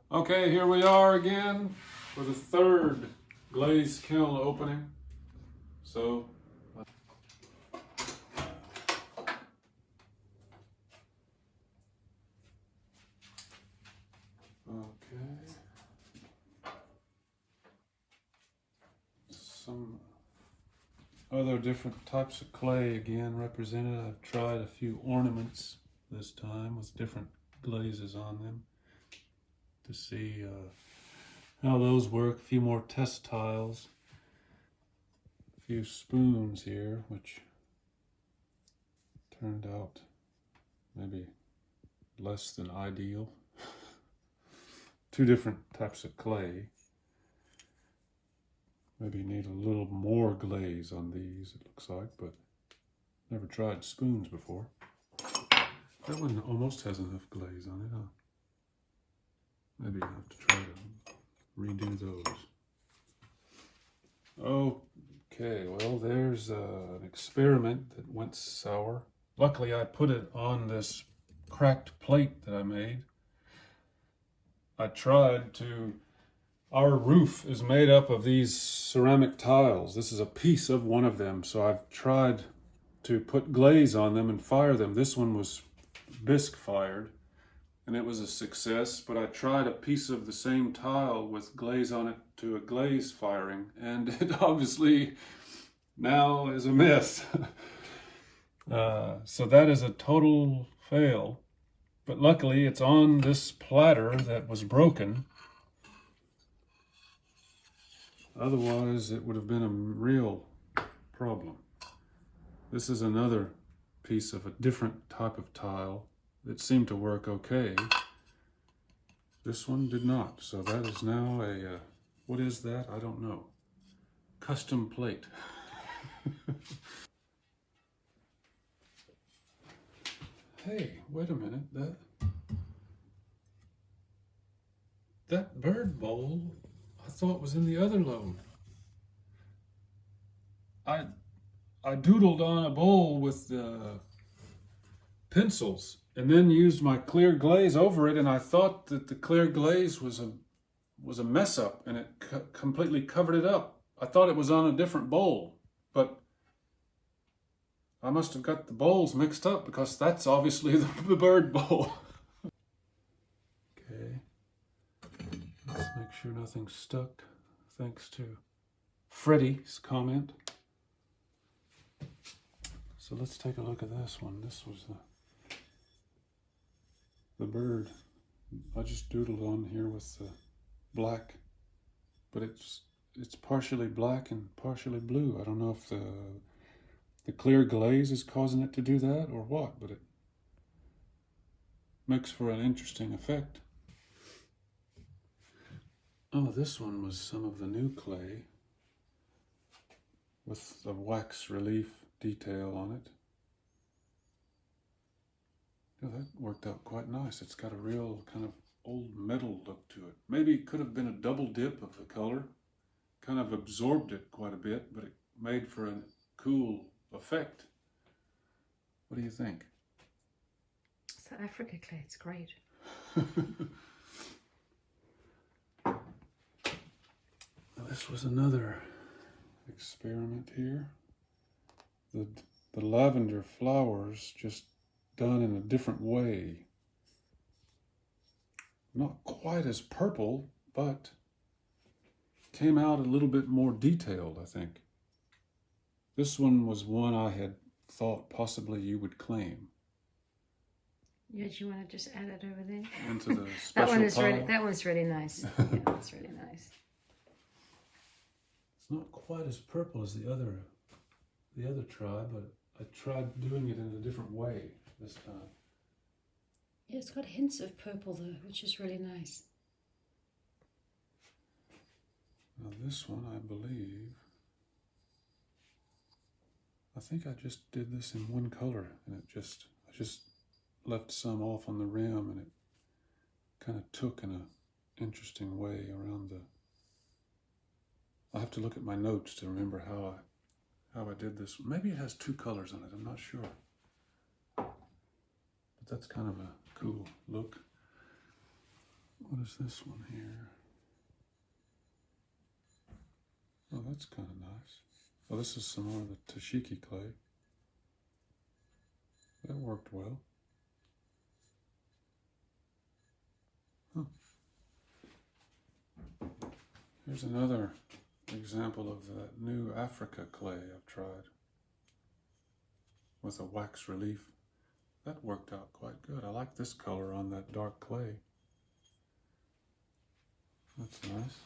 Okay, here we are again for the third glaze kiln opening. So, okay, some other different types of clay again represented. I've tried a few ornaments this time with different glazes on them to see how those work. A few more test tiles, a few spoons here, which turned out maybe less than ideal. Two different types of clay. Maybe need a little more glaze on these, it looks like, but never tried spoons before. That one almost has enough glaze on it, huh? Maybe I'll have to try to redo those. Okay, well, there's an experiment that went sour. Luckily, I put it on this cracked plate that I made. I tried to... Our roof is made up of these ceramic tiles. This is a piece of one of them, so I've tried to put glaze on them and fire them. This one was bisque fired, and it was a success, but I tried a piece of the same tile with glaze on it to a glaze firing, and it obviously now is a mess. So that is a total fail, but luckily it's on this platter that was broken. Otherwise, it would have been a real problem. This is another piece of a different type of tile that seemed to work okay. This one did not. So that is now a, what is that? I don't know. Custom plate. Hey, wait a minute. That bird bowl, I thought was in the other load. I doodled on a bowl with pencils and then used my clear glaze over it, and I thought that the clear glaze was a mess up, and it completely covered it up. I thought it was on a different bowl, but I must have got the bowls mixed up because that's obviously the bird bowl. Okay. Let's make sure nothing's stuck, thanks to Freddie's comment. So let's take a look at this one. This was the bird. I just doodled on here with the black, but it's partially black and partially blue. I don't know if the clear glaze is causing it to do that or what, but it makes for an interesting effect. Oh, this one was some of the new clay with the wax relief detail on it. Yeah, that worked out quite nice. It's got a real kind of old metal look to it. Maybe it could have been a double dip of the color. Kind of absorbed it quite a bit, but it made for a cool effect. What do you think? It's that Africa clay, it's great. This was another experiment here. The lavender flowers just done in a different way. Not quite as purple, but came out a little bit more detailed, I think. This one was one I had thought possibly you would claim. Yeah, do you want to just add it over there? Into the special that one's really nice. Yeah, that's really nice. It's not quite as purple as the other try, but I tried doing it in a different way this time. Yeah, it's got hints of purple though, which is really nice. Now this one, I believe, I think I just did this in one color, and I just left some off on the rim, and it kind of took in an interesting way around the... I'll have to look at my notes to remember how I did this. Maybe it has two colors on it, I'm not sure. But that's kind of a cool look. What is this one here? Oh, that's kind of nice. Oh, this is some more of the Tashiki clay. That worked well. Huh. Here's another example of that new Africa clay I've tried with a wax relief. That worked out quite good. I like this color on that dark clay. That's nice.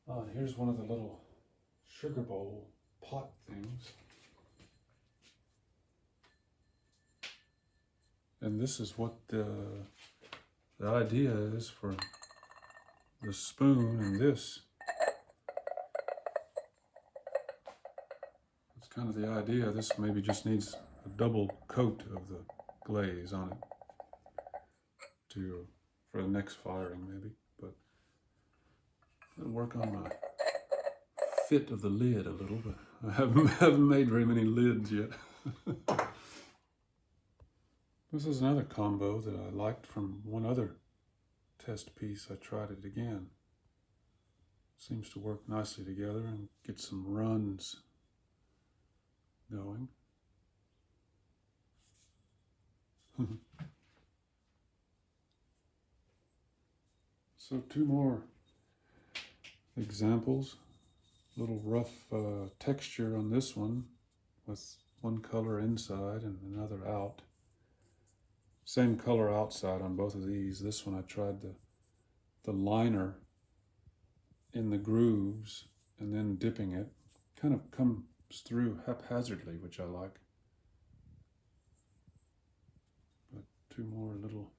Oh, and here's one of the little sugar bowl pot things. And this is what the idea is for the spoon and this. It's kind of the idea. This maybe just needs a double coat of the glaze on it for the next firing maybe, but it'll work on my fit of the lid a little, but I haven't made very many lids yet. This is another combo that I liked from one other test piece. I tried it again. Seems to work nicely together and get some runs going. So two more examples. A little rough texture on this one with one color inside and another out. Same color outside on both of these. This one I tried the liner in the grooves and then dipping it. Kind of comes through haphazardly, which I like. But two more little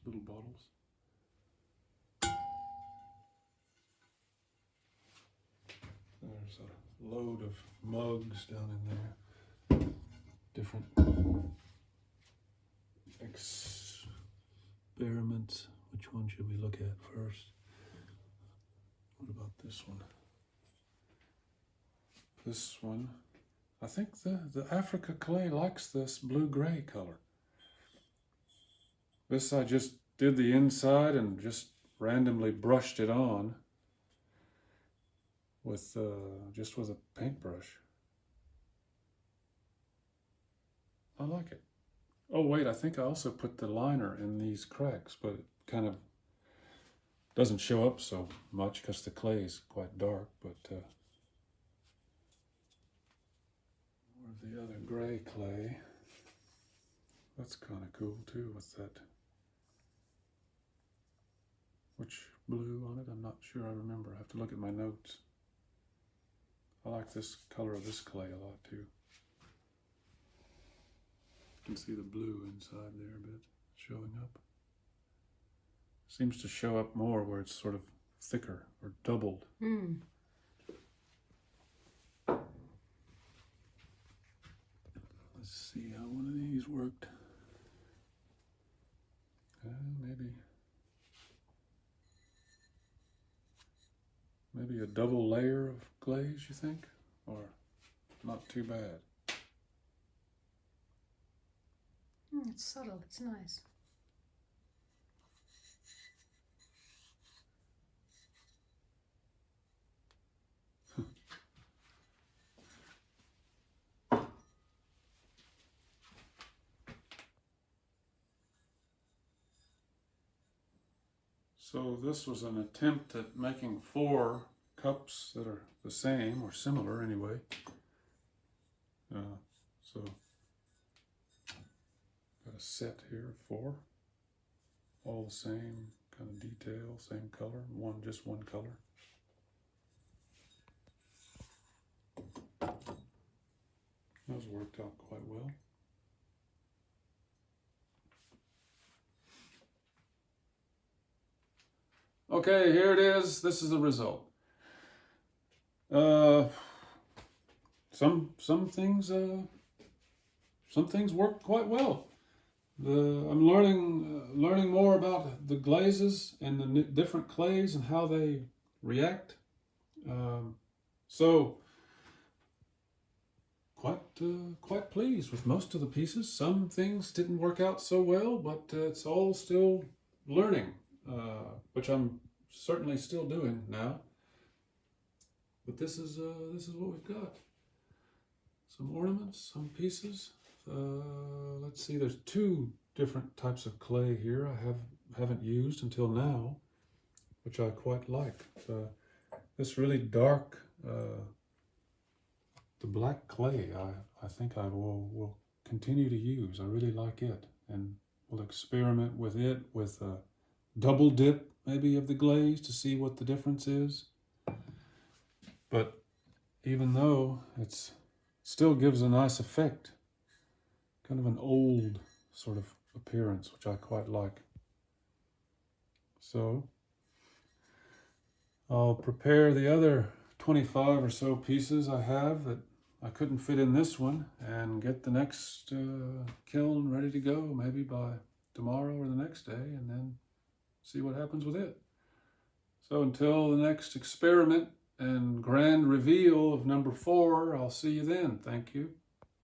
bottles. There's a load of mugs down in there. Different experiments. Which one should we look at first? What about this one? This one, I think the Africa clay likes this blue-gray color. This I just did the inside and just randomly brushed it on with just with a paintbrush. I like it. Oh wait, I think I also put the liner in these cracks, but it kind of doesn't show up so much because the clay is quite dark, but more of the other gray clay. That's kind of cool too with that. Which blue on it? I'm not sure I remember. I have to look at my notes. I like this color of this clay a lot too. You can see the blue inside there a bit showing up. Seems to show up more where it's sort of thicker or doubled. Mm. Let's see how one of these worked. Maybe a double layer of glaze, you think? Or not too bad? It's subtle, it's nice. So this was an attempt at making 4 cups that are the same or similar anyway. So got a set here of 4, all the same kind of detail, same color, just one color. Those worked out quite well. Okay, here it is. This is the result. Some things work quite well. I'm learning more about the glazes and the different clays and how they react. So quite pleased with most of the pieces. Some things didn't work out so well, but it's all still learning, which I'm certainly still doing now. But this is what we've got. Some ornaments, some pieces. Let's see. There's 2 different types of clay here I haven't used until now, which I quite like. This really dark, the black clay, I think I will continue to use. I really like it, and we'll experiment with it with a double dip maybe of the glaze to see what the difference is. But even though it still gives a nice effect, kind of an old sort of appearance, which I quite like. So I'll prepare the other 25 or so pieces I have that I couldn't fit in this one, and get the next kiln ready to go, maybe by tomorrow or the next day, and then see what happens with it. So until the next experiment and grand reveal of number 4, I'll see you then. Thank you.